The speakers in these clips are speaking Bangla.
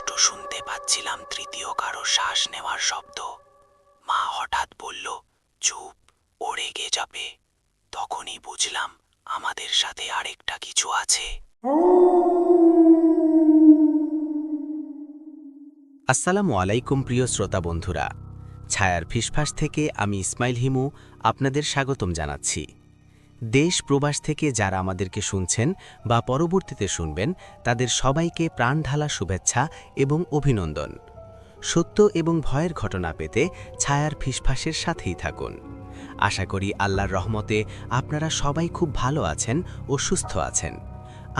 স্পষ্ট শুনতে পাচ্ছিলাম তৃতীয় কারো শ্বাস নেওয়ার শব্দ। মা হঠাৎ বলল, চুপ, ও রেগে যাবে। তখনই বুঝলাম আমাদের সাথে আরেকটা কিছু আছে। আসসালামু আলাইকুম প্রিয় শ্রোতা বন্ধুরা, ছায়ার ফিসফাস থেকে আমি ইসমাইল হিমু আপনাদের স্বাগতম জানাচ্ছি। দেশ প্রবাস থেকে যারা আমাদেরকে শুনছেন বা পরবর্তীতে শুনবেন, তাদের সবাইকে প্রাণঢালা শুভেচ্ছা এবং অভিনন্দন। সত্য এবং ভয়ের ঘটনা পেতে ছায়ার ফিসফাসের সাথেই থাকুন। আশা করি আল্লাহর রহমতে আপনারা সবাই খুব ভালো আছেন ও সুস্থ আছেন।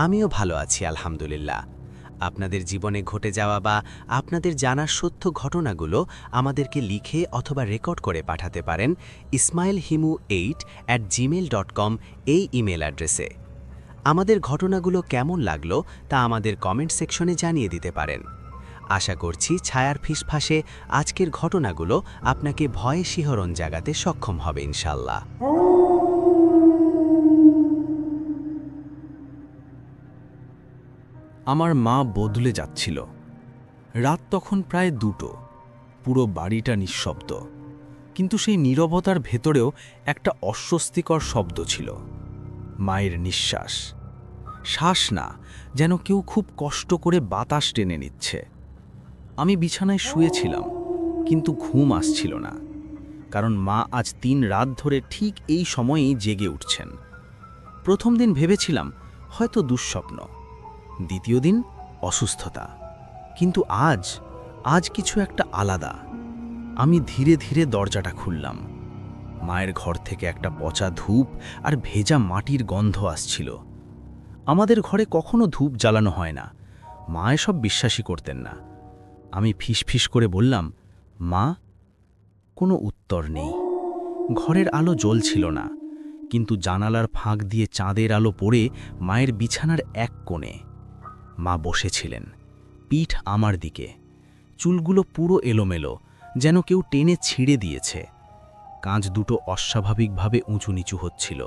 আমিও ভালো আছি আলহামদুলিল্লাহ। আপনাদের জীবনে ঘটে যাওয়া বা আপনাদের জানার সত্য ঘটনাগুলো আমাদেরকে লিখে অথবা রেকর্ড করে পাঠাতে পারেন ismailhimu8@gmail.com এই ইমেল অ্যাড্রেসে। আমাদের ঘটনাগুলো কেমন লাগলো তা আমাদের কমেন্ট সেকশনে জানিয়ে দিতে পারেন। আশা করছি ছায়ার ফিসফাসে আজকের ঘটনাগুলো আপনাকে ভয়ে শিহরণ জাগাতে সক্ষম হবে ইনশাল্লাহ। আমার মা বদলে যাচ্ছিল। রাত তখন প্রায় 2টো। পুরো বাড়িটা নিঃশব্দ, কিন্তু সেই নীরবতার ভেতরেও একটা অস্বস্তিকর শব্দ ছিল। মায়ের নিঃশ্বাস, শ্বাস না, যেন কেউ খুব কষ্ট করে বাতাস টেনে নিচ্ছে। আমি বিছানায় শুয়েছিলাম, কিন্তু ঘুম আসছিল না, কারণ মা আজ 3 রাত ধরে ঠিক এই সময়েই জেগে উঠছেন। প্রথম দিন ভেবেছিলাম হয়তো দুঃস্বপ্ন, দ্বিতীয় দিন অসুস্থতা, কিন্তু আজ কিছু একটা আলাদা। আমি ধীরে ধীরে দরজাটা খুললাম। মায়ের ঘর থেকে একটা পচা ধূপ আর ভেজা মাটির গন্ধ আসছিল। আমাদের ঘরে কখনো ধূপ জ্বালানো হয় না, মা এসব বিশ্বাসই করতেন না। আমি ফিসফিস করে বললাম, মা। কোনো উত্তর নেই। ঘরের আলো জ্বলছিল না, কিন্তু জানালার ফাঁক দিয়ে চাঁদের আলো পড়ে মায়ের বিছানার এক কোণে। মা বসেছিলেন, পিঠ আমার দিকে, চুলগুলো পুরো এলোমেলো, যেন কেউ টেনে ছিঁড়ে দিয়েছে। কাঁচ দুটো অস্বাভাবিকভাবে উঁচু নিচু হচ্ছিল।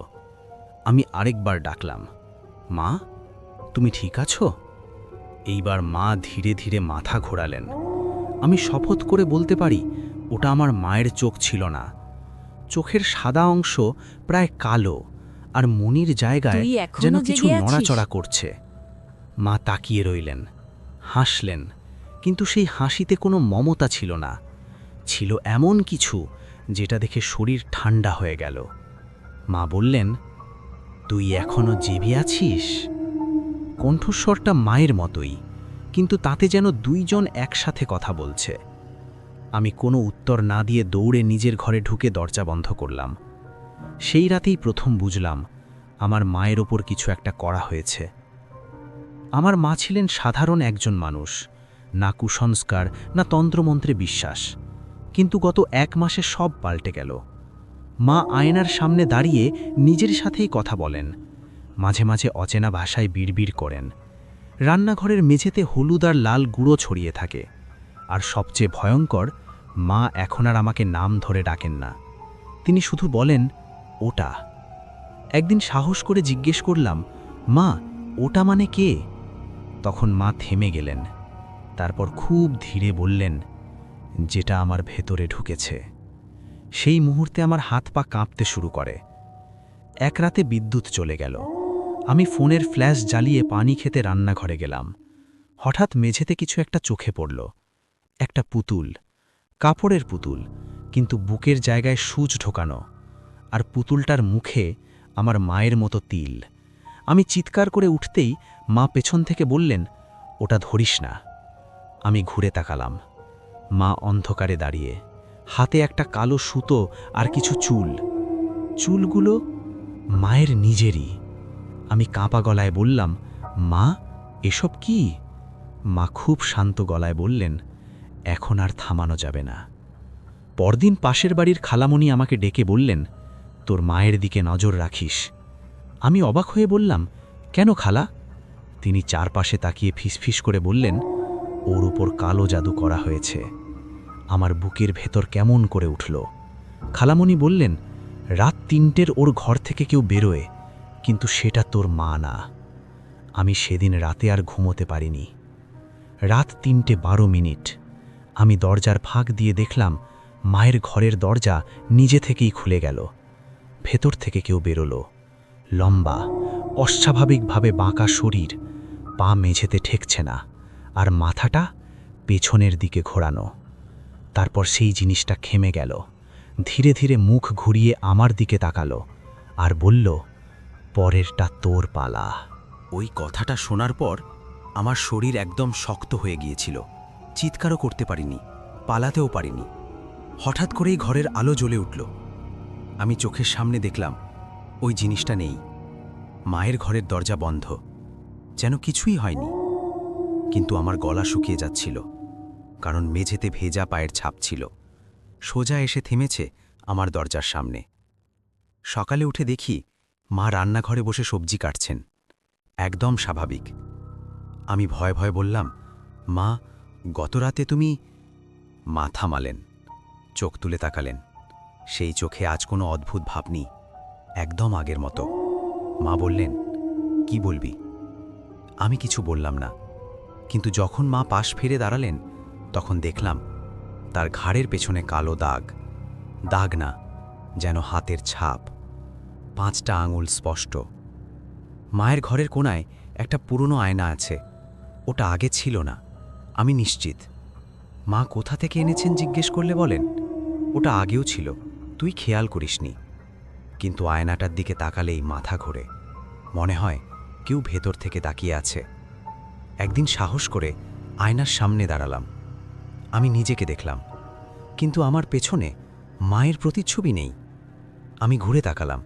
আমি আরেকবার ডাকলাম, মা, তুমি ঠিক আছো? এইবার মা ধীরে ধীরে মাথা ঘোরালেন। আমি শপথ করে বলতে পারি, ওটা আমার মায়ের চোখ ছিল না। চোখের সাদা অংশ প্রায় কালো, আর মনির জায়গায় যেন কিছু নড়াচড়া করছে। মা তাকিয়ে রইলেন, হাসলেন, কিন্তু সেই হাসিতে কোনো মমতা ছিল না। ছিল এমন কিছু যেটা দেখে শরীর ঠান্ডা হয়ে গেল। মা বললেন, তুই এখনো জেগে আছিস? কণ্ঠস্বরটা মায়ের মতোই, কিন্তু তাতে যেন দুইজন একসাথে কথা বলছে। আমি কোনো উত্তর না দিয়ে দৌড়ে নিজের ঘরে ঢুকে দরজা বন্ধ করলাম। সেই রাতেই প্রথম বুঝলাম আমার মায়ের ওপর কিছু একটা করা হয়েছে। আমার মা ছিলেন সাধারণ একজন মানুষ, না কুসংস্কার না তন্ত্রমন্ত্রে বিশ্বাস, কিন্তু গত 1 মাসে সব পাল্টে গেল। মা আয়নার সামনে দাঁড়িয়ে নিজের সাথেই কথা বলেন, মাঝে মাঝে অচেনা ভাষায় বিড়বিড় করেন। রান্নাঘরের মেঝেতে হলুদ আর লাল গুঁড়ো ছড়িয়ে থাকে। আর সবচেয়ে ভয়ঙ্কর, মা এখন আর আমাকে নাম ধরে ডাকেন না, তিনি শুধু বলেন, ওটা। একদিন সাহস করে জিজ্ঞেস করলাম, মা, ওটা মানে কে? তখন মা থেমে গেলেন, তারপর খুব ধীরে বললেন, যেটা আমার ভেতরে ঢুকেছে। সেই মুহূর্তে আমার হাত পা কাঁপতে শুরু করে। এক রাতে বিদ্যুৎ চলে গেল। আমি ফোনের ফ্ল্যাশ জ্বালিয়ে পানি খেতে রান্নাঘরে গেলাম। হঠাৎ মেঝেতে কিছু একটা চোখে পড়ল। একটা পুতুল, কাপড়ের পুতুল, কিন্তু বুকের জায়গায় সূচ ঢোকানো, আর পুতুলটার মুখে আমার মায়ের মতো তিল। আমি চিৎকার করে উঠতেই মা পেছন থেকে বললেন, ওটা ধরিস না। আমি ঘুরে তাকালাম। মা অন্ধকারে দাঁড়িয়ে, হাতে একটা কালো সুতো আর কিছু চুল। চুলগুলো মায়ের নিজেরই। আমি কাঁপা গলায় বললাম, মা, এসব কি? মা খুব শান্ত গলায় বললেন, এখন আর থামানো যাবে না। পরদিন পাশের বাড়ির খালামণি আমাকে ডেকে বললেন, তোর মায়ের দিকে নজর রাখিস। আমি অবাক হয়ে বললাম, কেন খালা? তিনি চারপাশে তাকিয়ে ফিসফিস করে বললেন, ওর উপর কালো জাদু করা হয়েছে। আমার বুকের ভেতর কেমন করে উঠল। খালামণি বললেন, রাত 3টের ওর ঘর থেকে কেউ বেরোয়, কিন্তু সেটা তোর মা না। আমি সেদিন রাতে আর ঘুমোতে পারিনি। রাত ৩:১২। আমি দরজার ফাঁক দিয়ে দেখলাম মায়ের ঘরের দরজা নিজে থেকেই খুলে গেল। ভেতর থেকে কেউ বেরোলো। লম্বা, অস্বাভাবিকভাবে বাঁকা শরীর, পা মেঝেতে ঠেকছে না, আর মাথাটা পেছনের দিকে ঘোরানো। তারপর সেই জিনিসটা থেমে গেল, ধীরে ধীরে মুখ ঘুরিয়ে আমার দিকে তাকালো আর বলল, পরেরটা তোর পালা। ওই কথাটা শোনার পর আমার শরীর একদম শক্ত হয়ে গিয়েছিল। চিৎকারও করতে পারিনি, পালাতেও পারিনি। হঠাৎ করেই ঘরের আলো জ্বলে উঠল। আমি চোখের সামনে দেখলাম ওই জিনিসটা নেই। মায়ের ঘরের দরজা বন্ধ, যেন কিছুই হয়নি। কিন্তু আমার গলা শুকিয়ে যাচ্ছিল, কারণ মেঝেতে ভেজা পায়ের ছাপ ছিল। সোজা এসে থেমেছে আমার দরজার সামনে। সকালে উঠে দেখি মা রান্নাঘরে বসে সবজি কাটছেন, একদম স্বাভাবিক। আমি ভয়ে ভয়ে বললাম, মা, গত রাতে তুমি? মা থামালেন, চোখ তুলে তাকালেন। সেই চোখে আজ কোনো অদ্ভুত ভাব নেই, একদম আগের মতো। মা বললেন, কি বলবি? আমি কিছু বললাম না, কিন্তু যখন মা পাশ ফিরে দাঁড়ালেন তখন দেখলাম তার ঘাড়ের পেছনে কালো দাগ। দাগ না, যেন হাতের ছাপ, 5টা আঙুল স্পষ্ট। মায়ের ঘরের কোণায় একটা পুরনো আয়না আছে। ওটা আগে ছিল না, আমি নিশ্চিত। মা কোথা থেকে এনেছেন জিজ্ঞেস করলে বলেন, ওটা আগেও ছিল, তুই খেয়াল করিসনি। কিন্তু আয়নাটার দিকে তাকালেই মাথা ঘোরে, মনে হয় কেউ ভেতর থেকে তাকিয়ে আছে। একদিন সাহস করে আয়নার সামনে দাঁড়ালাম। আমি নিজেকে দেখলাম, কিন্তু আমার পেছনে মায়ের প্রতিচ্ছবি নেই। আমি ঘুরে তাকালাম,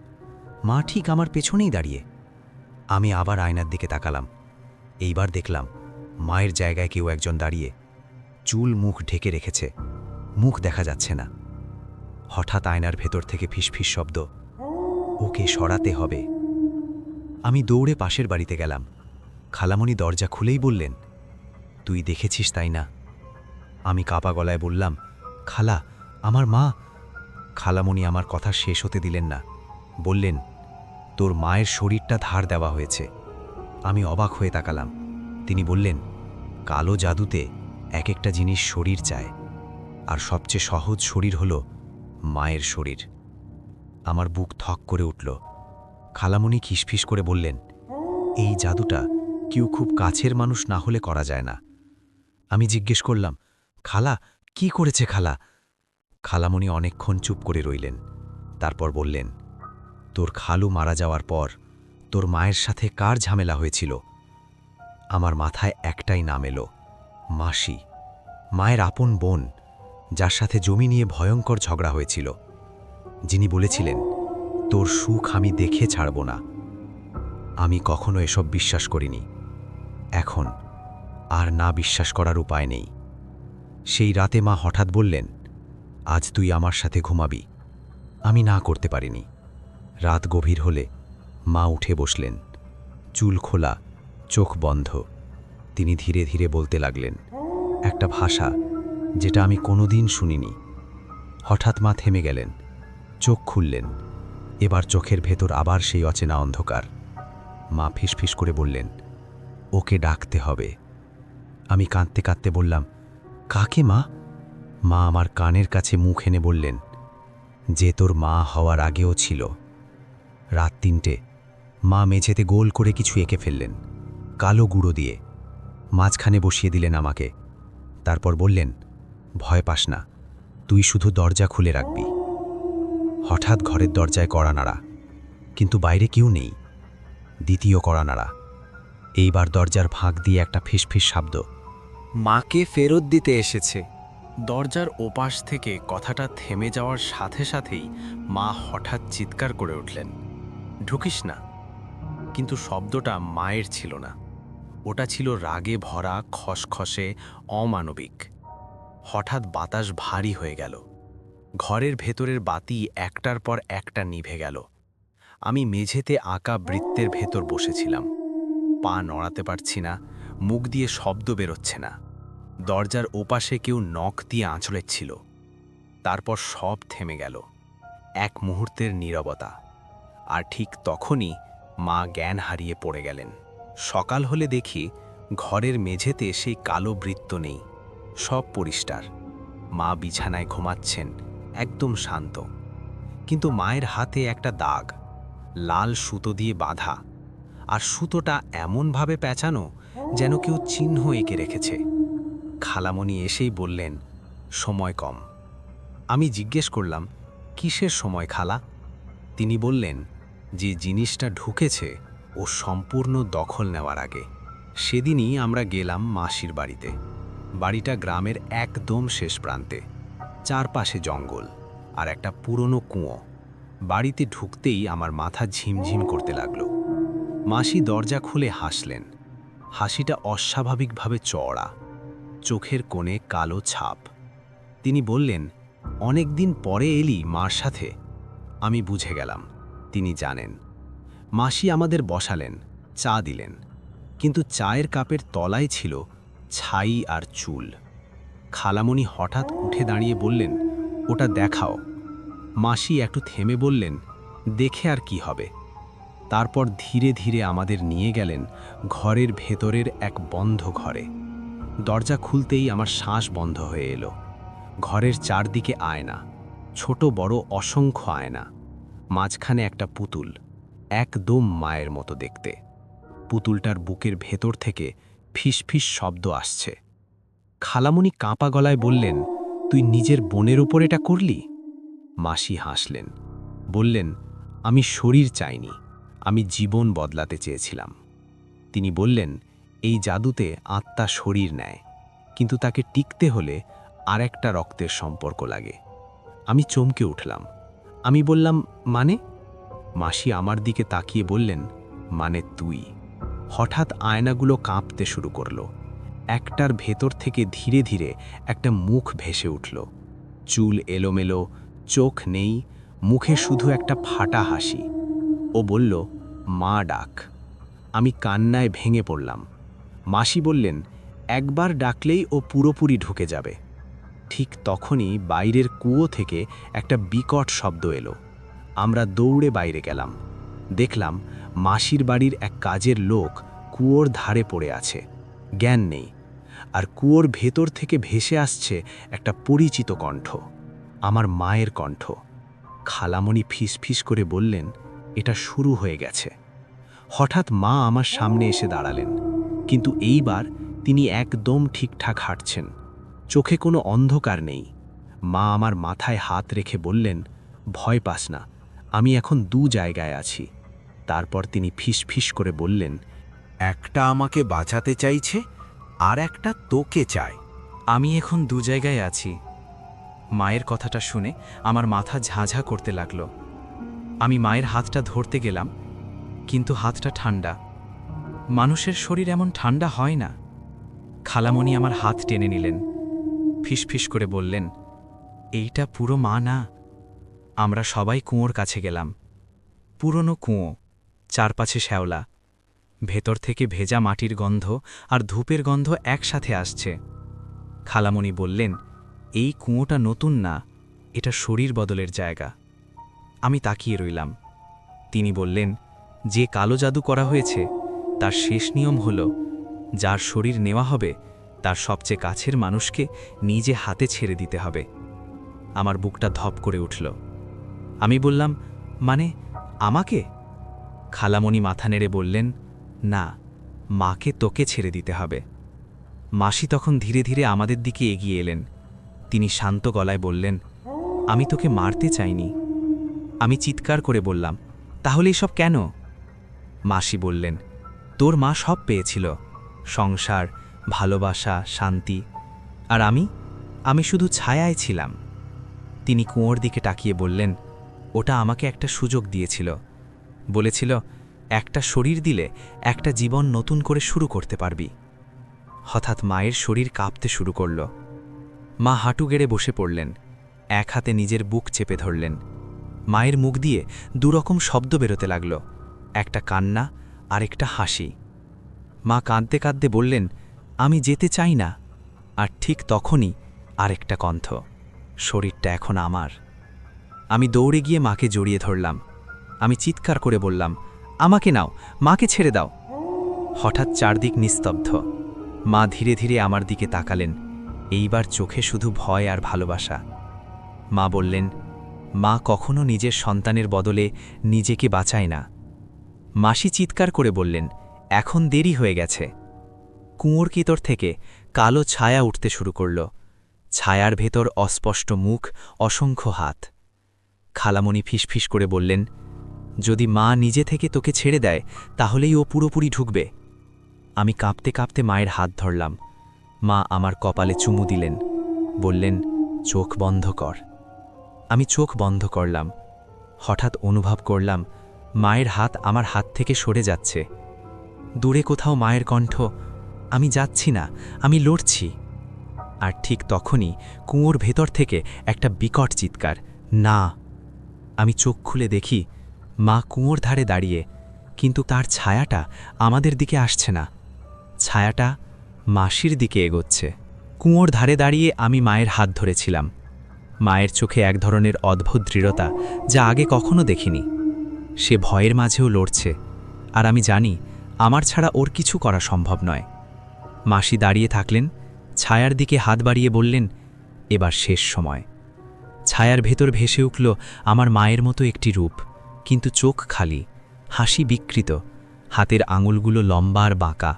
মা ঠিক আমার পেছনেই দাঁড়িয়ে। আমি আবার আয়নার দিকে তাকালাম। এইবার দেখলাম মায়ের জায়গায় কেউ একজন দাঁড়িয়ে, চুল মুখ ঢেকে রেখেছে, মুখ দেখা যাচ্ছে না। হঠাৎ আয়নার ভেতর থেকে ফিসফিস শব্দ, ওকে সরাতে হবে। আমি দৌড়ে পাশের বাড়িতে গেলাম। খালামণি দরজা খুলেই বললেন, তুই দেখেছিস তাই না? আমি কাপা গলায় বললাম, খালা, আমার মা। খালামণি আমার কথা শেষ হতে দিলেন না, বললেন, তোর মায়ের শরীরটা ধার দেওয়া হয়েছে। আমি অবাক হয়ে তাকালাম। তিনি বললেন, কালো জাদুতে এক একটা জিনিস শরীর চায়, আর সবচেয়ে সহজ শরীর হলো মায়ের শরীর। আমার বুক থক করে উঠল। খালামণি খিসফিস করে বললেন, এই জাদুটা কেউ খুব কাছের মানুষ না হলে করা যায় না। আমি জিজ্ঞেস করলাম, খালা, কি করেছে খালা? খালামণি অনেকক্ষণ চুপ করে রইলেন, তারপর বললেন, তোর খালু মারা যাওয়ার পর তোর মায়ের সাথে কার ঝামেলা হয়েছিল? আমার মাথায় একটাই নাম এলো, মাসি, মায়ের আপন বোন, যার সাথে জমি নিয়ে ভয়ঙ্কর ঝগড়া হয়েছিল, যিনি বলেছিলেন, তোর সুখ আমি দেখে ছাড়ব না। আমি কখনো এসব বিশ্বাস করিনি। এখন আর না বিশ্বাস করার উপায় নেই। সেই রাতে মা হঠাৎ বললেন, আজ তুই আমার সাথে ঘুমাবি। আমি না করতে পারিনি। রাত গভীর হলে মা উঠে বসলেন, চুল খোলা, চোখ বন্ধ। তিনি ধীরে ধীরে বলতে লাগলেন, একটা ভাষা যেটা আমি কোনোদিন শুনিনি। হঠাৎ মা থেমে গেলেন, চোখ খুললেন। এবার চোখের ভেতর আবার সেই অচেনা অন্ধকার। মা ফিসফিস করে বললেন, ওকে ডাকতে হবে। আমি কাঁদতে কাঁদতে বললাম, কাকে মা? মা আমার কানের কাছে মুখ এনে বললেন, যে তোর মা হওয়ার আগেও ছিল। রাত 3টে। মা মেঝেতে গোল করে কিছু এঁকে ফেললেন, কালো গুঁড়ো দিয়ে। মাঝখানে বসিয়ে দিলেন আমাকে। তারপর বললেন, ভয় পাস না, তুই শুধু দরজা খুলে রাখবি। হঠাৎ ঘরের দরজায় কড়া নাড়া, কিন্তু বাইরে কেউ নেই। দ্বিতীয় কড়া নাড়া। এইবার দরজার ফাঁক দিয়ে একটা ফিসফিস শব্দ, মাকে ফেরত দিতে এসেছে। দরজার ওপাশ থেকে কথাটা থেমে যাওয়ার সাথে সাথেই মা হঠাৎ চিৎকার করে উঠলেন, ঢুকিস না। কিন্তু শব্দটা মায়ের ছিল না, ওটা ছিল রাগে ভরা, খসখসে, অমানবিক। হঠাৎ বাতাস ভারী হয়ে গেল। ঘরের ভেতরের বাতি একটার পর একটা নিভে গেল। আমি মেঝেতে আঁকা বৃত্তের ভেতর বসেছিলাম, পা নড়াতে পারছি না, মুখ দিয়ে শব্দ বেরোচ্ছে না। দরজার ওপাশে কেউ নখ দিয়ে আঁচড়েছিল। তারপর সব থেমে গেল, এক মুহূর্তের নীরবতা। আর ঠিক তখনই মা জ্ঞান হারিয়ে পড়ে গেলেন। সকাল হলে দেখি ঘরের মেঝেতে সেই কালো বৃত্ত নেই, সব পরিষ্কার। মা বিছানায় ঘুমাচ্ছেন, একদম শান্ত। কিন্তু মায়ের হাতে একটা দাগ, লাল সুতো দিয়ে বাঁধা, আর সুতোটা এমনভাবে পেঁচানো যেন কেউ চিহ্ন এঁকে রেখেছে। খালামণি এসেই বললেন, সময় কম। আমি জিজ্ঞেস করলাম, কিসের সময় খালা? তিনি বললেন, যে জিনিসটা ঢুকেছে ও সম্পূর্ণ দখল নেওয়ার আগে। সেদিনই আমরা গেলাম মাসির বাড়িতে। বাড়িটা গ্রামের একদম শেষ প্রান্তে, চারপাশে জঙ্গল আর একটা পুরনো কুঁয়ো। বাড়িতে ঢুকতেই আমার মাথা ঝিমঝিম করতে লাগলো। মাসি দরজা খুলে হাসলেন। হাসিটা অস্বাভাবিকভাবে চওড়া, চোখের কোণে কালো ছাপ। তিনি বললেন, অনেক দিন পরে এলি মার সাথে। আমি বুঝে গেলাম তিনি জানেন। মাসি আমাদের বসালেন, চা দিলেন, কিন্তু চায়ের কাপের তলায় ছিল ছাই আর চুল। খালামণি হঠাৎ উঠে দাঁড়িয়ে বললেন, ওটা দেখাও। মাসি একটু থেমে বললেন, দেখে আর কি হবে। তারপর ধীরে ধীরে আমাদের নিয়ে গেলেন ঘরের ভেতরের এক বন্ধ ঘরে। দরজা খুলতেই আমার শ্বাস বন্ধ হয়ে এলো। ঘরের চারদিকে আয়না, ছোট বড় অসংখ্য আয়না। মাঝখানে একটা পুতুল, একদম মায়ের মতো দেখতে। পুতুলটার বুকের ভেতর থেকে ফিসফিস শব্দ আসছে। খালামণি কাঁপা গলায় বললেন, তুই নিজের বোনের উপর এটা করলি? মাসি হাসলেন, বললেন, আমি শরীর চাইনি, আমি জীবন বদলাতে চেয়েছিলাম। তিনি বললেন, এই জাদুতে আত্মা শরীর নেয়, কিন্তু তাকে টিকতে হলে আরেকটা রক্তের সম্পর্ক লাগে। আমি চমকে উঠলাম। আমি বললাম, মানে? মাসি আমার দিকে তাকিয়ে বললেন, মানে তুই। হঠাৎ আয়নাগুলো কাঁপতে শুরু করলো। একটার ভেতর থেকে ধীরে ধীরে একটা মুখ ভেসে উঠল। চুল এলোমেলো, চোখ নেই, মুখে শুধু একটা ফাটা হাসি। ও বলল, মা ডাক। আমি কান্নায় ভেঙে পড়লাম। মাসি বললেন, একবার ডাকলেই ও পুরোপুরি ঢুকে যাবে। ঠিক তখনই বাইরের কুয়ো থেকে একটা বিকট শব্দ এলো। আমরা দৌড়ে বাইরে গেলাম। দেখলাম মাসির বাড়ির এক কাজের লোক কুয়োর ধারে পড়ে আছে, জ্ঞান নেই। আর কুয়োর ভেতর থেকে ভেসে আসছে একটা পরিচিত কণ্ঠ, আমার মায়ের কণ্ঠ। খালামণি ফিসফিস করে বললেন, এটা শুরু হয়ে গেছে। হঠাৎ মা আমার সামনে এসে দাঁড়ালেন, কিন্তু এইবার তিনি একদম ঠিকঠাক হাঁটছেন, চোখে কোনো অন্ধকার নেই। মা আমার মাথায় হাত রেখে বললেন, ভয় পাস না, আমি এখন দু জায়গায় আছি। তারপর তিনি ফিসফিস করে বললেন, একটা আমাকে বাঁচাতে চাইছে, আর একটা তোকে চায়। আমি এখন দু জায়গায় আছি। মায়ের কথাটা শুনে আমার মাথা ঝাঁঝা করতে লাগলো। আমি মায়ের হাতটা ধরতে গেলাম, কিন্তু হাতটা ঠান্ডা। মানুষের শরীর এমন ঠান্ডা হয় না। খালামণি আমার হাত টেনে নিলেন, ফিসফিস করে বললেন, এইটা পুরো মা না। আমরা সবাই কুয়োর কাছে গেলাম। পুরনো কুয়ো, চারপাশে শ্যাওলা, ভেতর থেকে ভেজা মাটির গন্ধ আর ধূপের গন্ধ একসাথে আসছে। খালামণি বললেন, এই কুয়োটা নতুন না, এটা শরীর বদলের জায়গা। আমি তাকিয়ে রইলাম। তিনি বললেন, যে কালো জাদু করা হয়েছে তার শেষ নিয়ম হল, যার শরীর নেওয়া হবে তার সবচেয়ে কাছের মানুষকে নিজে হাতে ছেড়ে দিতে হবে। আমার বুকটা ধপ করে উঠল। আমি বললাম, মানে আমাকে? খালামণি মাথা নেড়ে বললেন, না, মাকে তোকে ছেড়ে দিতে হবে। মাসি তখন ধীরে ধীরে আমাদের দিকে এগিয়ে এলেন। তিনি শান্ত গলায় বললেন, আমি তোকে মারতে চাইনি। আমি চিৎকার করে বললাম, তাহলে এসব কেন? মাসি বললেন, তোর মা সব পেয়েছিল, সংসার, ভালোবাসা, শান্তি, আর আমি শুধু ছায়ায় ছিলাম। তিনি কুয়োর দিকে তাকিয়ে বললেন, ওটা আমাকে একটা সুযোগ দিয়েছিল, বলেছিল, একটা শরীর দিলে একটা জীবন নতুন করে শুরু করতে পারবি। হঠাৎ মায়ের শরীর কাঁপতে শুরু করল। মা হাঁটু গেড়ে বসে পড়লেন, এক হাতে নিজের বুক চেপে ধরলেন। মায়ের মুখ দিয়ে দুরকম শব্দ বেরোতে লাগল, একটা কান্না আর একটা হাসি। মা কাঁদতে কাঁদতে বললেন, আমি যেতে চাই না। আর ঠিক তখনই আরেকটা কণ্ঠ, শরীরটা এখন আমার। আমি দৌড়ে গিয়ে মাকে জড়িয়ে ধরলাম। আমি চিৎকার করে বললাম, আমাকে নাও, মাকে ছেড়ে দাও। হঠাৎ চারদিক নিস্তব্ধ। মা ধীরে ধীরে আমার দিকে তাকালেন, এইবার চোখে শুধু ভয় আর ভালোবাসা। মা বললেন, মা কখনো নিজের সন্তানের বদলে নিজেকে বাঁচায় না। মাসি চিৎকার করে বললেন, এখন দেরি হয়ে গেছে। কুঁয়োর কিতর থেকে কালো ছায়া উঠতে শুরু করল। ছায়ার ভেতর অস্পষ্ট মুখ, অসংখ্য হাত। খালামণি ফিসফিস করে বললেন, যদি মা নিজে থেকে তোকে ছেড়ে দেয় তাহলেই ও পুরোপুরি ঢুকবে। আমি কাঁপতে কাঁপতে মায়ের হাত ধরলাম। মা আমার কপালে চুমু দিলেন, বললেন, চোখ বন্ধ কর। আমি চোখ বন্ধ করলাম। হঠাৎ অনুভব করলাম মায়ের হাত আমার হাত থেকে সরে যাচ্ছে। দূরে কোথাও মায়ের কণ্ঠ, আমি যাচ্ছি না, আমি লড়ছি। আর ঠিক তখনই কুঁয়োর ভেতর থেকে একটা বিকট চিৎকার, না! আমি চোখ খুলে দেখি মা কুঁয়োর ধারে দাঁড়িয়ে, কিন্তু তার ছায়াটা আমাদের দিকে আসছে না। ছায়াটা মাসির দিকে এগোচ্ছে। কুঁয়োর ধারে দাঁড়িয়ে আমি মায়ের হাত ধরেছিলাম। মায়ের চোখে এক ধরনের অদ্ভুত দৃঢ়তা যা আগে কখনো দেখিনি। সে ভয়ের মাঝেও লড়ছে, আর আমি জানি আমার ছাড়া ওর কিছু করা সম্ভব নয়। মাসি দাঁড়িয়ে থাকলেন, ছায়ার দিকে হাত বাড়িয়ে বললেন, এবার শেষ সময়। ছায়ার ভেতর ভেসে উঠল আমার মায়ের মতো একটি রূপ, কিন্তু চোখ খালি, হাসি বিকৃত, হাতের আঙুলগুলো লম্বা আর বাঁকা।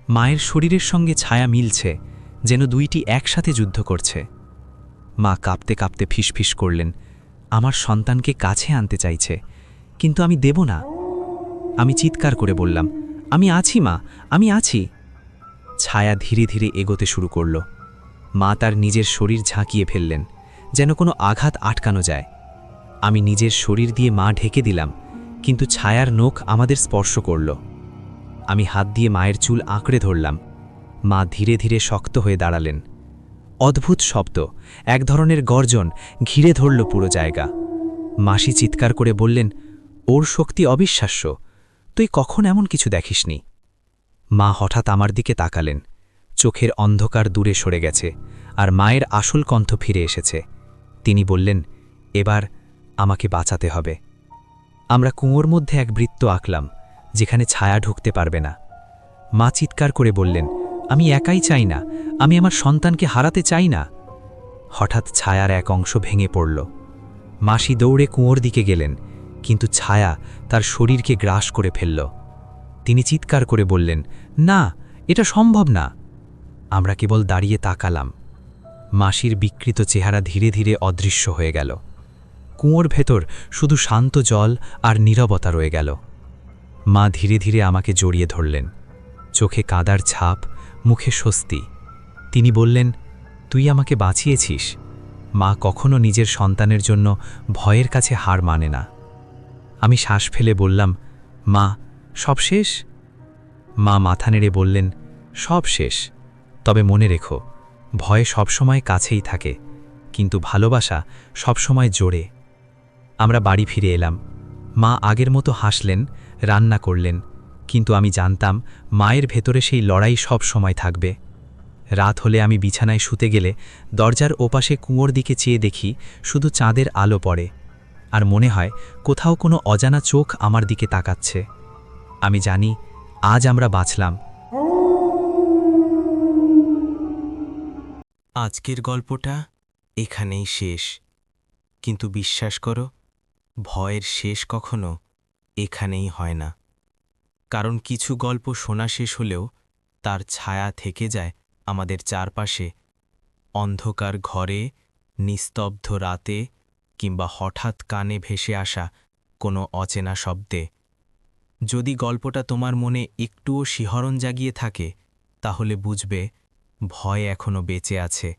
মায়ের শরীরের সঙ্গে ছায়া মিলছে, যেন দুইটি একসাথে যুদ্ধ করছে। মা কাঁপতে কাঁপতে ফিসফিস করলেন, আমার সন্তানকে কাছে আনতে চাইছে, কিন্তু আমি দেব না। আমি চিৎকার করে বললাম, আমি আছি মা, আমি আছি। ছায়া ধীরে ধীরে এগোতে শুরু করল। মা তার নিজের শরীর ঝাঁকিয়ে ফেললেন, যেন কোনো আঘাত আটকানো যায়। আমি নিজের শরীর দিয়ে মা ঢেকে দিলাম, কিন্তু ছায়ার নখ আমাদের স্পর্শ করল। আমি হাত দিয়ে মায়ের চুল আঁকড়ে ধরলাম। মা ধীরে ধীরে শক্ত হয়ে দাঁড়ালেন। অদ্ভুত শব্দ, এক ধরনের গর্জন ঘিরে ধরল পুরো জায়গা। মাসি চিৎকার করে বললেন, ওর শক্তি অবিশ্বাস্য, তুই কখন এমন কিছু দেখিসনি। মা হঠাৎ আমার দিকে তাকালেন। চোখের অন্ধকার দূরে সরে গেছে, আর মায়ের আসল কণ্ঠ ফিরে এসেছে। তিনি বললেন, এবার আমাকে বাঁচাতে হবে। আমরা কুঁয়োর মধ্যে এক বৃত্ত আঁকলাম, যেখানে ছায়া ঢুকতে পারবে না। মা চিৎকার করে বললেন, আমি একাই চাই না, আমি আমার সন্তানকে হারাতে চাই না। হঠাৎ ছায়ার এক অংশ ভেঙে পড়ল। মাসি দৌড়ে কুঁয়োর দিকে গেলেন, কিন্তু ছায়া তার শরীরকে গ্রাস করে ফেলল। তিনি চিৎকার করে বললেন, না, এটা সম্ভব না। আমরা কেবল দাঁড়িয়ে তাকালাম। মাসির বিকৃত চেহারা ধীরে ধীরে অদৃশ্য হয়ে গেল। কুঁয়োর ভেতর শুধু শান্ত জল আর নীরবতা রয়ে গেল। মা ধীরে ধীরে আমাকে জড়িয়ে ধরলেন, চোখে কাদার ছাপ, মুখে স্বস্তি। তিনি বললেন, তুই আমাকে বাঁচিয়েছিস। মা কখনো নিজের সন্তানের জন্য ভয়ের কাছে হার মানে না। আমি শ্বাস ফেলে বললাম, মা, সব শেষ? মা মাথা নেড়ে বললেন, সব শেষ, তবে মনে রেখো, ভয় সবসময় কাছেই থাকে, কিন্তু ভালোবাসা সবসময় জোরে। আমরা বাড়ি ফিরে এলাম। মা আগের মতো হাসলেন, রান্না করলেন, কিন্তু আমি জানতাম মায়ের ভেতরে সেই লড়াই সব সময় থাকবে। রাত হলে আমি বিছানায় শুতে গেলে দরজার ওপাশে কুঁয়োর দিকে চেয়ে দেখি শুধু চাঁদের আলো পড়ে, আর মনে হয় কোথাও কোনো অজানা চোখ আমার দিকে তাকাচ্ছে। আমি জানি আজ আমরা বাঁচলাম। আজকের গল্পটা এখানেই শেষ, কিন্তু বিশ্বাস করো, ভয়ের শেষ কখনো এখানেই হয় না। কারণ কিছু গল্প শোনা শেষ হলেও তার ছায়া থেকে যায় আমাদের চারপাশে, অন্ধকার ঘরে, নিস্তব্ধ রাতে, কিংবা হঠাৎ কানে ভেসে আসা কোনো অচেনা শব্দে। যদি গল্পটা তোমার মনে একটুও শিহরণ জাগিয়ে থাকে, তাহলে বুঝবে ভয় এখনো বেঁচে আছে।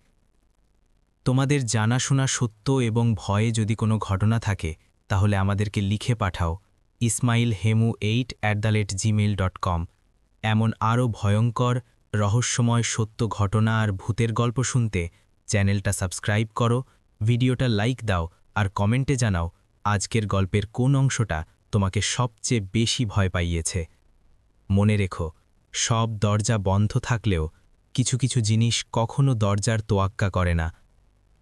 তোমাদের জানাশোনা সত্য এবং ভয়ে যদি কোনো ঘটনা থাকে, তাহলে আমাদেরকে লিখে পাঠাও ismailhemu8@gmail.com। এমন আরও ভয়ঙ্কর, রহস্যময় সত্য ঘটনা আর ভূতের গল্প শুনতে চ্যানেলটা সাবস্ক্রাইব করো, ভিডিওটা লাইক দাও, আর কমেন্টে জানাও আজকের গল্পের কোন অংশটা তোমাকে সবচেয়ে বেশি ভয় পাইয়েছে। মনে রেখো, সব দরজা বন্ধ থাকলেও কিছু কিছু জিনিস কখনো দরজার তোয়াক্কা করে না।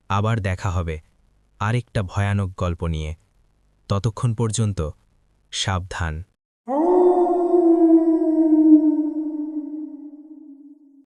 আবার দেখা হবে আরেকটা ভয়ানক গল্প নিয়ে। ততক্ষণ পর্যন্ত সাবধান।